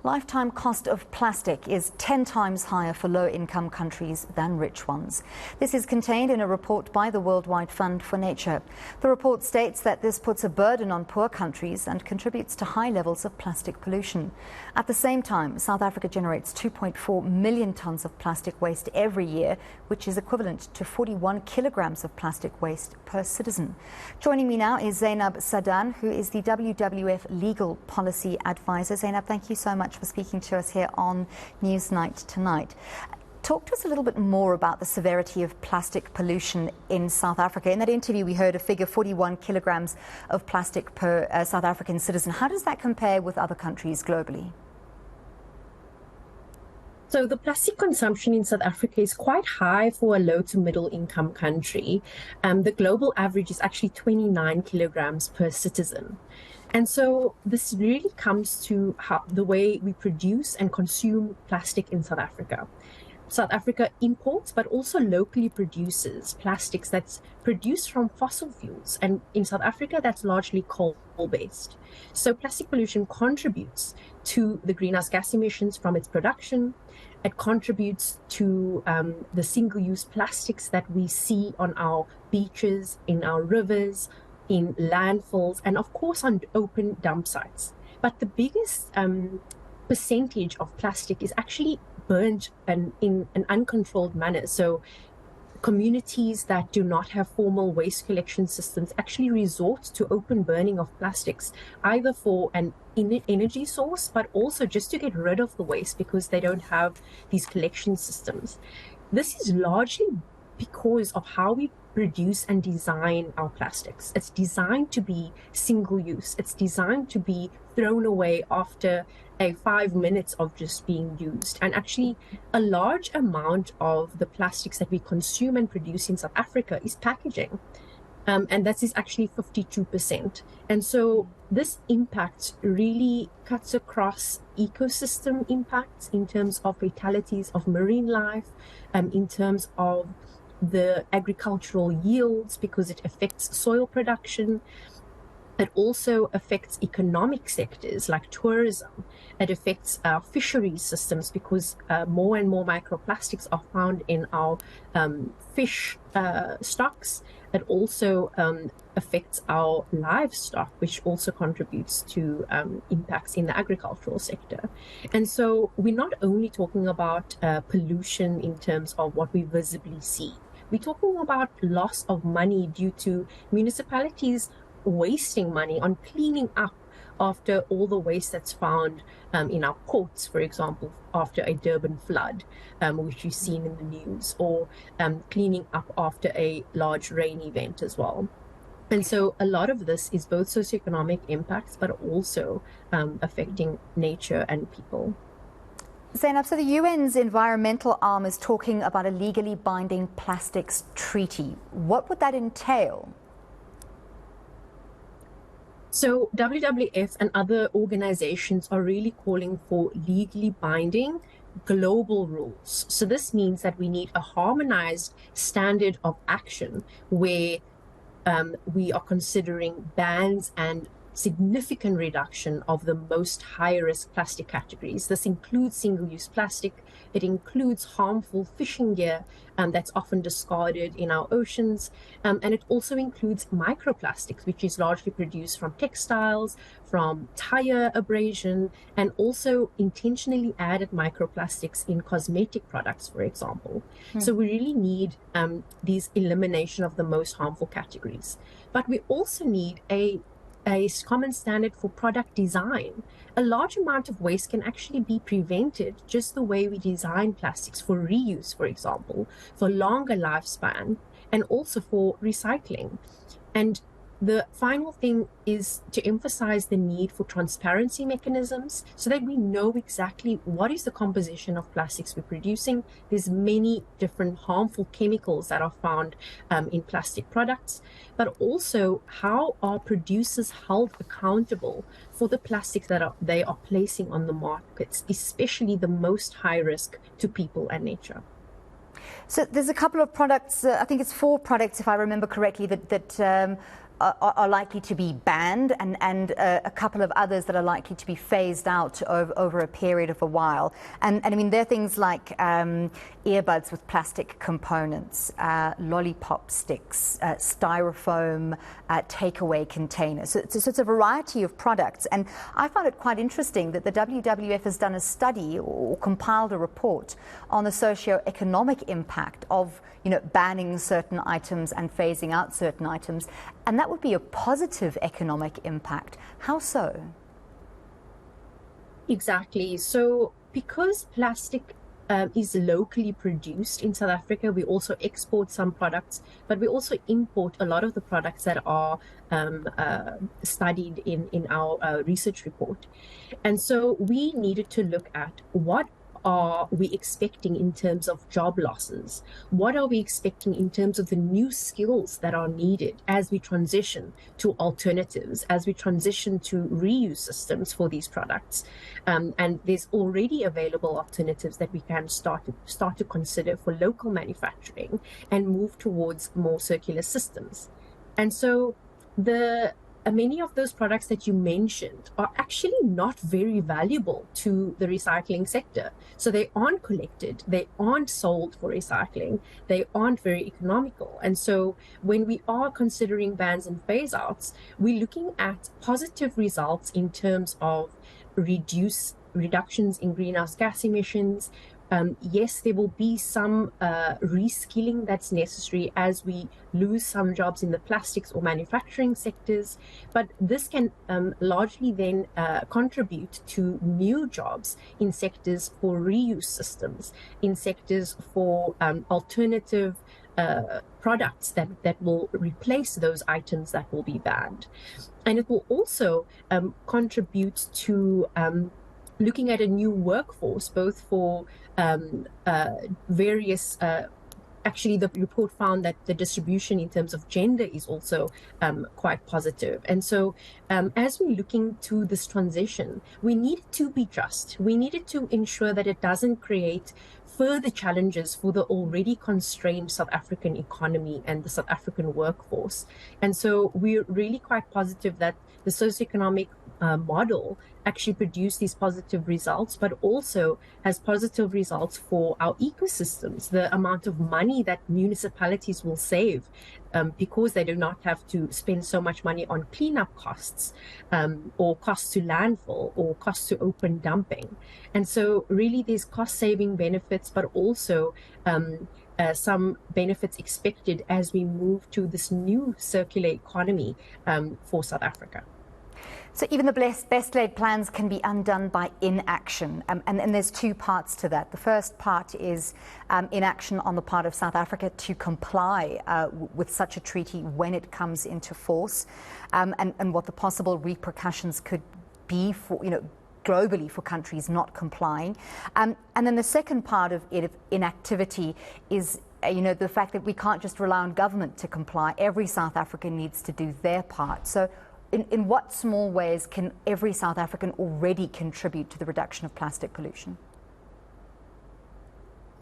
Lifetime cost of plastic is 10 times higher for low-income countries than rich ones. This is contained in a report by the Worldwide Fund for Nature. The report states that this puts a burden on poor countries and contributes to high levels of plastic pollution. At the same time, South Africa generates 2.4 million tons of plastic waste every year, which is equivalent to 41 kilograms of plastic waste per citizen. Joining me now is Zaynab Sadan, who is the WWF Legal Policy Advisor. Zaynab, thank you so much for speaking to us here on Newsnight tonight. Talk to us a little bit more about the severity of plastic pollution in South Africa. In that interview, we heard a figure 41 kilograms of plastic per South African citizen. How does that compare with other countries globally? So the plastic consumption in South Africa is quite high for a low to middle income country. The global average is actually 29 kilograms per citizen. And so this really comes to the way we produce and consume plastic in South Africa. South Africa imports, but also locally produces plastics that's produced from fossil fuels. And in South Africa, that's largely coal-based. So plastic pollution contributes to the greenhouse gas emissions from its production. It contributes to the single-use plastics that we see on our beaches, in our rivers, in landfills, and of course on open dump sites. But the biggest percentage of plastic is actually burnt in an uncontrolled manner. So communities that do not have formal waste collection systems actually resort to open burning of plastics, either for an energy source, but also just to get rid of the waste because they don't have these collection systems. This is largely because of how we produce and design our plastics. It's designed to be single use. It's designed to be thrown away after 5 minutes of just being used. And actually, a large amount of the plastics that we consume and produce in South Africa is packaging. And that is actually 52%. And so this impact really cuts across ecosystem impacts in terms of fatalities of marine life, in terms of the agricultural yields because it affects soil production. It also affects economic sectors like tourism. It affects our fisheries systems because more and more microplastics are found in our fish stocks. It also affects our livestock, which also contributes to impacts in the agricultural sector. And so we're not only talking about pollution in terms of what we visibly see. We're talking about loss of money due to municipalities wasting money on cleaning up after all the waste that's found in our ports, for example, after a Durban flood, which you've seen in the news, or cleaning up after a large rain event as well. And so a lot of this is both socioeconomic impacts, but also affecting nature and people. Zaynab, so the UN's environmental arm is talking about a legally binding plastics treaty. What would that entail? So WWF and other organizations are really calling for legally binding global rules. So this means that we need a harmonized standard of action where we are considering bans and significant reduction of the most high-risk plastic categories. This includes single-use plastic. It includes harmful fishing gear that's often discarded in our oceans. And it also includes microplastics, which is largely produced from textiles, from tire abrasion, and also intentionally added microplastics in cosmetic products, for example. So we really need these elimination of the most harmful categories. But we also need a common standard for product design. A large amount of waste can actually be prevented just the way we design plastics for reuse, for example, for longer lifespan, and also for recycling. And the final thing is to emphasize the need for transparency mechanisms so that we know exactly what is the composition of plastics we're producing. There's many different harmful chemicals that are found in plastic products, but also how are producers held accountable for the plastics that they are placing on the markets, especially the most high risk to people and nature. So there's a couple of products, I think it's 4 products if I remember correctly, that are likely to be banned, and a couple of others that are likely to be phased out over a period of a while. And I mean, there are things like earbuds with plastic components, lollipop sticks, styrofoam takeaway containers. So it's a variety of products. And I found it quite interesting that the WWF has done a study or compiled a report on the socio-economic impact of banning certain items and phasing out certain items, and that would be a positive economic impact. How so? Exactly. So because plastic is locally produced in South Africa, we also export some products, but we also import a lot of the products that are studied in our research report. And so we needed to look at what are we expecting in terms of job losses? What are we expecting in terms of the new skills that are needed as we transition to alternatives, as we transition to reuse systems for these products? And there's already available alternatives that we can start to consider for local manufacturing and move towards more circular systems. And so many of those products that you mentioned are actually not very valuable to the recycling sector. So they aren't collected, they aren't sold for recycling, they aren't very economical. And so when we are considering bans and phase outs, we're looking at positive results in terms of reductions in greenhouse gas emissions. Yes, there will be some reskilling that's necessary as we lose some jobs in the plastics or manufacturing sectors, but this can largely then contribute to new jobs in sectors for reuse systems, in sectors for alternative products that will replace those items that will be banned. And it will also contribute to looking at a new workforce, both for various actually the report found that the distribution in terms of gender is also quite positive. And so as we're looking to this transition, we need it to be just. We needed to ensure that it doesn't create further challenges for the already constrained South African economy and the South African workforce. And so we're really quite positive that the socioeconomic model actually produced these positive results, but also has positive results for our ecosystems, the amount of money that municipalities will save because they do not have to spend so much money on cleanup costs or costs to landfill or costs to open dumping. And so really there's cost saving benefits, but also some benefits expected as we move to this new circular economy for South Africa. So even the best laid plans can be undone by inaction. And there's two parts to that. The first part is inaction on the part of South Africa to comply with such a treaty when it comes into force, and what the possible repercussions could be for, globally for countries not complying. And then the second part of inactivity is the fact that we can't just rely on government to comply. Every South African needs to do their part. So in what small ways can every South African already contribute to the reduction of plastic pollution?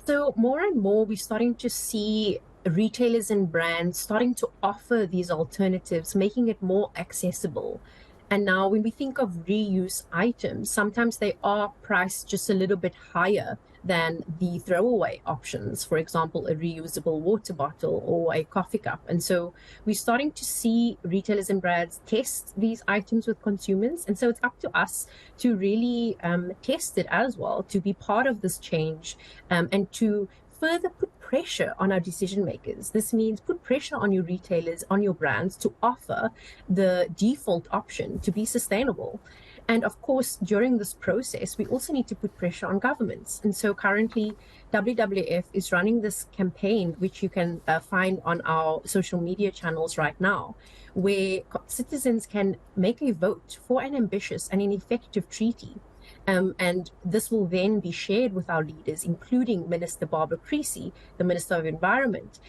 So more and more we're starting to see retailers and brands starting to offer these alternatives, making it more accessible. And now when we think of reuse items, sometimes they are priced just a little bit higher than the throwaway options, for example, a reusable water bottle or a coffee cup. And so we're starting to see retailers and brands test these items with consumers. And so it's up to us to really test it as well, to be part of this change and to further put pressure on our decision makers. This means put pressure on your retailers, on your brands to offer the default option to be sustainable. And of course, during this process, we also need to put pressure on governments. And so currently, WWF is running this campaign, which you can find on our social media channels right now, where citizens can make a vote for an ambitious and an effective treaty. And this will then be shared with our leaders, including Minister Barbara Creecy, the Minister of Environment,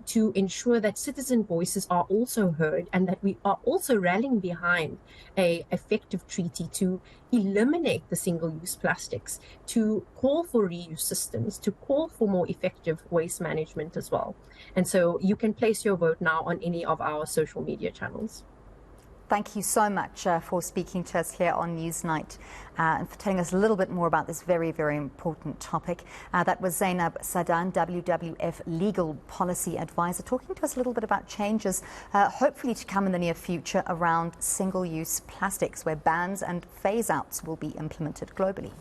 to ensure that citizen voices are also heard and that we are also rallying behind an effective treaty to eliminate the single-use plastics, to call for reuse systems, to call for more effective waste management as well. And so you can place your vote now on any of our social media channels. Thank you so much for speaking to us here on Newsnight and for telling us a little bit more about this very, very important topic. That was Zaynab Sadan, WWF Legal Policy Advisor, talking to us a little bit about changes hopefully to come in the near future around single-use plastics, where bans and phase-outs will be implemented globally.